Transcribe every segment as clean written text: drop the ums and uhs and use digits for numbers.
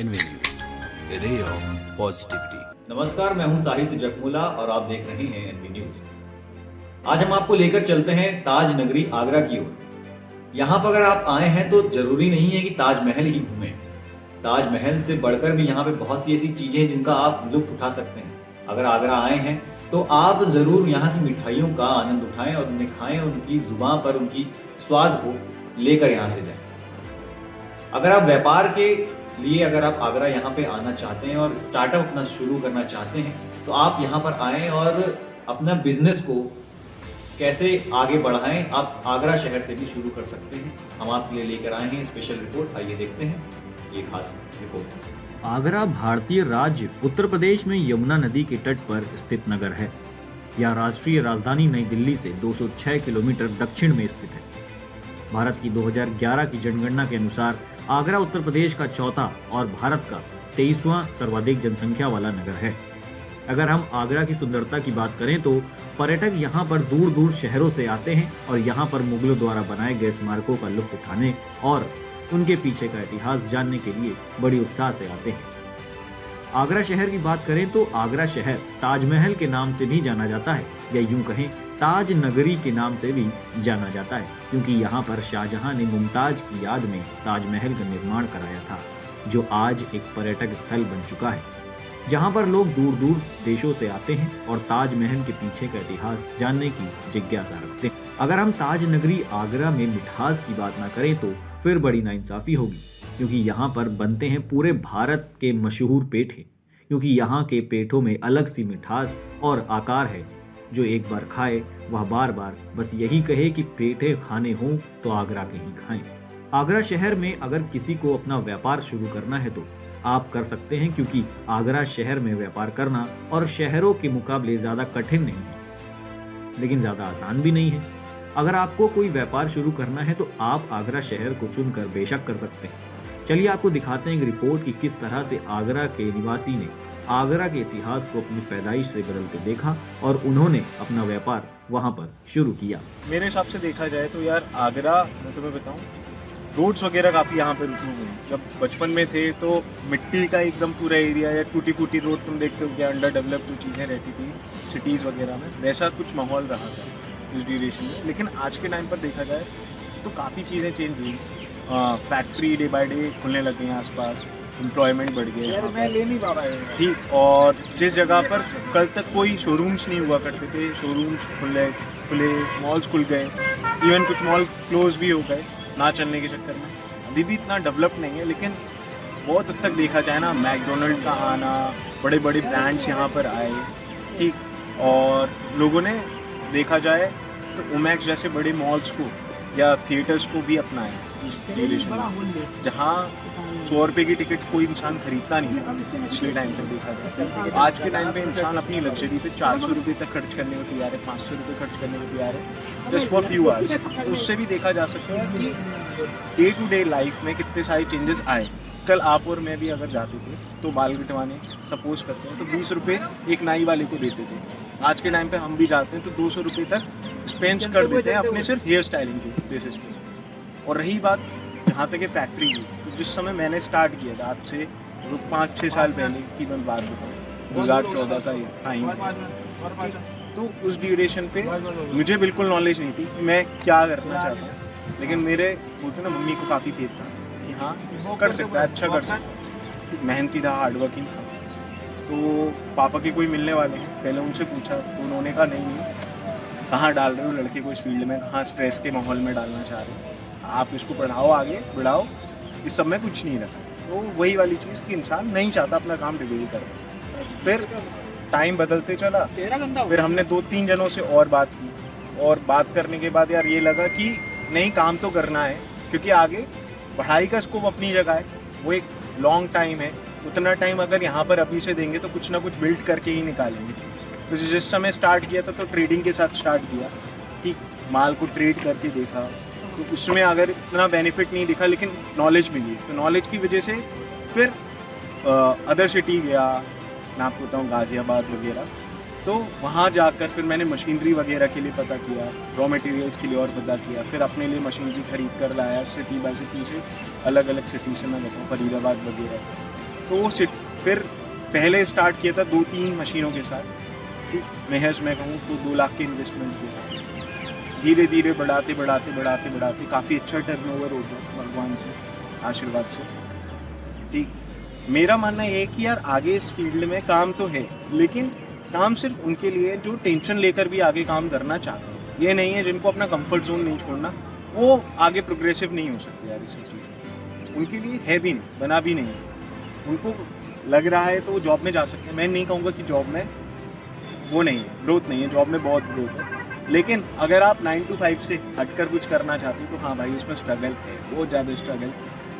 N V news, A ray of positivity. नमस्कार, मैं हूं साहित्य जकमुला और आप देख रहे हैं एनवी न्यूज। आज हम आपको लेकर चलते हैं ताज नगरी आगरा की ओर। यहाँ पर अगर आप आए हैं तो जरूरी नहीं है कि ताजमहल ही घूमें। ताजमहल से बढ़कर भी यहाँ पे बहुत सी ऐसी चीजें हैं जिनका आप लुत्फ उठा सकते हैं। अगर आगरा आए हैं तो आप जरूर यहाँ की मिठाइयों का आनंद उठाएं और उन्हें खाएं और उनकी जुबान पर उनकी स्वाद को लेकर यहाँ से जाएं। अगर आप व्यापार के लिए अगर आप आगरा यहाँ पे आना चाहते हैं और स्टार्टअप अपना शुरू करना चाहते हैं तो आप यहाँ पर आएं और अपना बिजनेस को कैसे आगे बढ़ाएं, आप आगरा शहर से भी शुरू कर सकते हैं। हम आपके लिए लेकर आए हैं स्पेशल रिपोर्ट, आइए देखते हैं ये खास रिपोर्ट। आगरा भारतीय राज्य उत्तर प्रदेश में यमुना नदी के तट पर स्थित नगर है। यह राष्ट्रीय राजधानी नई दिल्ली से 206 किलोमीटर दक्षिण में स्थित है। भारत की 2011 की जनगणना के अनुसार आगरा उत्तर प्रदेश का चौथा और भारत का 23वां सर्वाधिक जनसंख्या वाला नगर है। अगर हम आगरा की सुंदरता की बात करें तो पर्यटक यहाँ पर दूर दूर शहरों से आते हैं और यहाँ पर मुगलों द्वारा बनाए गए स्मारकों का लुत्फ उठाने और उनके पीछे का इतिहास जानने के लिए बड़ी उत्साह से आते हैं। आगरा शहर की बात करें तो आगरा शहर ताजमहल के नाम से भी जाना जाता है, या यूं कहें ताज नगरी के नाम से भी जाना जाता है, क्योंकि यहाँ पर शाहजहां ने मुमताज की याद में ताजमहल का निर्माण कराया था, जो आज एक पर्यटक स्थल बन चुका है, जहाँ पर लोग दूर दूर देशों से आते हैं और ताजमहल के पीछे का इतिहास जानने की जिज्ञासा रखते हैं। अगर हम ताज नगरी आगरा में मिठास की बात ना करें तो फिर बड़ी नाइंसाफी होगी, क्योंकि यहाँ पर बनते हैं पूरे भारत के मशहूर पेठे, क्योंकि यहाँ के पेठों में अलग सी मिठास और आकार है, जो एक बार खाए वह बार बार बस यही कहे कि पेठे खाने हों तो आगरा के ही खाएं। आगरा शहर में अगर किसी को अपना व्यापार शुरू करना है तो आप कर सकते हैं, क्योंकि आगरा शहर में व्यापार करना और शहरों के मुकाबले ज़्यादा कठिन नहीं है, लेकिन ज़्यादा आसान भी नहीं है। अगर आपको कोई व्यापार शुरू करना है तो आप आगरा शहर को चुनकर बेशक कर सकते हैं। चलिए आपको दिखाते हैं एक रिपोर्ट कि किस तरह से आगरा के निवासी ने आगरा के इतिहास को अपनी पैदाइश से बदलते देखा और उन्होंने अपना व्यापार वहां पर शुरू किया। मेरे हिसाब से देखा जाए तो यार आगरा, मैं तुम्हें बताऊं, रोड्स वगैरह काफ़ी यहाँ पे रुकी हुई हैं। जब बचपन में थे तो मिट्टी का एकदम पूरा एरिया या टूटी फूटी रोड तुम देखते हो क्या, अंडर डेवलप जो चीज़ें रहती थी सिटीज़ वगैरह में, वैसा कुछ माहौल रहा था उस ड्यूरेशन में। लेकिन आज के टाइम पर देखा जाए तो काफ़ी चीज़ें चेंज हुई। फैक्ट्री डे बाय डे खुलने लगे हैं आसपास, एम्प्लॉयमेंट बढ़ गए, ठीक। और जिस जगह पर कल तक कोई शोरूम्स नहीं हुआ करते थे, शोरूम्स खुले, मॉल्स खुल गए, इवन कुछ मॉल क्लोज भी हो गए ना चलने के चक्कर में। अभी भी इतना डेवलप नहीं है, लेकिन बहुत हद तक देखा जाए ना, मैकडोनल्ड का आना, बड़े बड़े ब्रांड्स यहाँ पर आए, ठीक। और लोगों ने देखा जाए तो ओमैक्स जैसे बड़े मॉल्स को या थिएटर्स को भी अपनाए ड्यूरेशन में, जहाँ 100 रुपये की टिकट कोई इंसान खरीदता नहीं था पिछले टाइम तक देखा जाए। आज के टाइम पे इंसान अपनी लग्जरी पे 400 रुपये तक खर्च करने को तैयार है, 500 रुपये खर्च करने को तैयार है, जस्ट फॉर फ्यू आवर्स। तो उससे भी देखा जा सकता है कि डे टू डे लाइफ में कितने सारे चेंजेस आए। कल आप और मैं भी अगर जाते थे तो बाल कटवाने सपोज करते हैं तो 20 रुपये एक नाई वाले को देते थे। आज के टाइम पे हम भी जाते हैं तो 200 रुपये तक स्पेंड कर देते हैं अपने सिर्फ हेयर स्टाइलिंग के बेसिस पे। और रही बात जहाँ तक फैक्ट्री की, तो जिस समय मैंने स्टार्ट किया था आज से 5-6 साल पहले की मैं बात बताऊँ, 2014 का ये टाइम है, तो उस ड्यूरेशन पे मुझे बिल्कुल नॉलेज नहीं थी कि मैं क्या करना चाहता हूँ। लेकिन मेरे बोलते ना मम्मी को काफ़ी फेथ था कि हाँ कर सकता है, अच्छा कर सकता है, मेहनती था, हार्डवर्किंग था। तो पापा के कोई मिलने वाले हैं, पहले उनसे पूछा तो उन्होंने कहा नहीं, कहाँ डाल रहे हो लड़के को इस फील्ड में, कहाँ स्ट्रेस के माहौल में डालना चाह रहे हो, आप इसको पढ़ाओ, आगे बढ़ाओ, इस सब में कुछ नहीं रखा। तो वही वाली चीज़ कि इंसान नहीं चाहता अपना काम डिग्री करे। फिर टाइम बदलते चला, फिर हमने 2-3 जनों से और बात की, और बात करने के बाद यार ये लगा कि नहीं, काम तो करना है, क्योंकि आगे पढ़ाई का स्कोप अपनी जगह है, वो एक लॉन्ग टाइम है। उतना टाइम अगर यहाँ पर अभी से देंगे तो कुछ ना कुछ बिल्ड करके ही निकालेंगे। तो जिस समय स्टार्ट किया था तो ट्रेडिंग के साथ स्टार्ट किया, ठीक, माल को ट्रेड करके देखा, तो उसमें अगर इतना बेनिफिट नहीं दिखा लेकिन नॉलेज मिली, तो नॉलेज की वजह से फिर अदर सिटी गया, मैं आपको बताऊँ गाज़ियाबाद वगैरह, तो वहाँ जाकर फिर मैंने मशीनरी वगैरह के लिए पता किया, रॉ मटेरियल्स के लिए और पता किया, फिर अपने लिए मशीनरी खरीद कर लाया सिटी बाय सिटी से, अलग अलग सिटी से मैं बताऊँ फरीदाबाद वगैरह से। तो फिर पहले स्टार्ट किया था 2-3 मशीनों के साथ, ठीक, महज मैं कहूँ तो 2 लाख के इन्वेस्टमेंट के साथ धीरे धीरे बढ़ाते काफ़ी अच्छा टर्नओवर हो गया भगवान के आशीर्वाद से। ठीक, मेरा मानना ये है कि यार आगे इस फील्ड में काम तो है, लेकिन काम सिर्फ उनके लिए जो टेंशन लेकर भी आगे काम करना चाहते हैं। ये नहीं है जिनको अपना कंफर्ट जोन नहीं छोड़ना, वो आगे प्रोग्रेसिव नहीं हो सकते यार। इस चीज़ उनके लिए है भी नहीं, बना भी नहीं। उनको लग रहा है तो वो जॉब में जा सकते हैं। मैं नहीं कहूँगा कि जॉब में वो नहीं है, ग्रोथ नहीं है, जॉब में बहुत ग्रोथ है। लेकिन अगर आप 9 to 5 से हटकर कुछ करना चाहते हो तो हाँ भाई, उसमें स्ट्रगल है, बहुत ज़्यादा स्ट्रगल।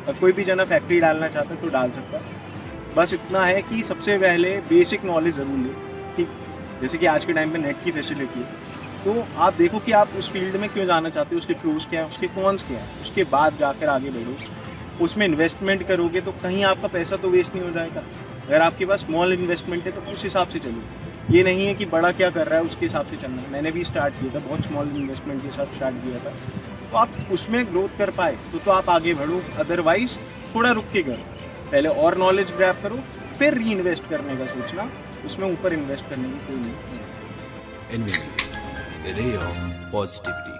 और कोई भी जना फैक्ट्री डालना चाहता है तो डाल सकता है। बस इतना है कि सबसे पहले बेसिक नॉलेज ज़रूर ले, ठीक, जैसे कि आज के टाइम पे नेट की फैसिलिटी है, तो आप देखो कि आप उस फील्ड में क्यों जाना चाहते हो, उसके प्रोज क्या है, उसके कॉन्स क्या है, उसके बाद जाकर आगे बढ़ो। उसमें इन्वेस्टमेंट करोगे तो कहीं आपका पैसा तो वेस्ट नहीं हो जाएगा। अगर आपके पास स्मॉल इन्वेस्टमेंट है तो उस हिसाब से चलो। ये नहीं है कि बड़ा क्या कर रहा है उसके हिसाब से चलना है। मैंने भी स्टार्ट किया था, बहुत स्मॉल इन्वेस्टमेंट के साथ स्टार्ट किया था, तो आप उसमें ग्रोथ कर पाए तो आप आगे बढ़ो। अदरवाइज थोड़ा रुक के करो, पहले और नॉलेज ग्रैब करो, फिर री इन्वेस्ट करने का सोचना, उसमें ऊपर इन्वेस्ट करने की कोई नहीं। NV News, a ray of positivity.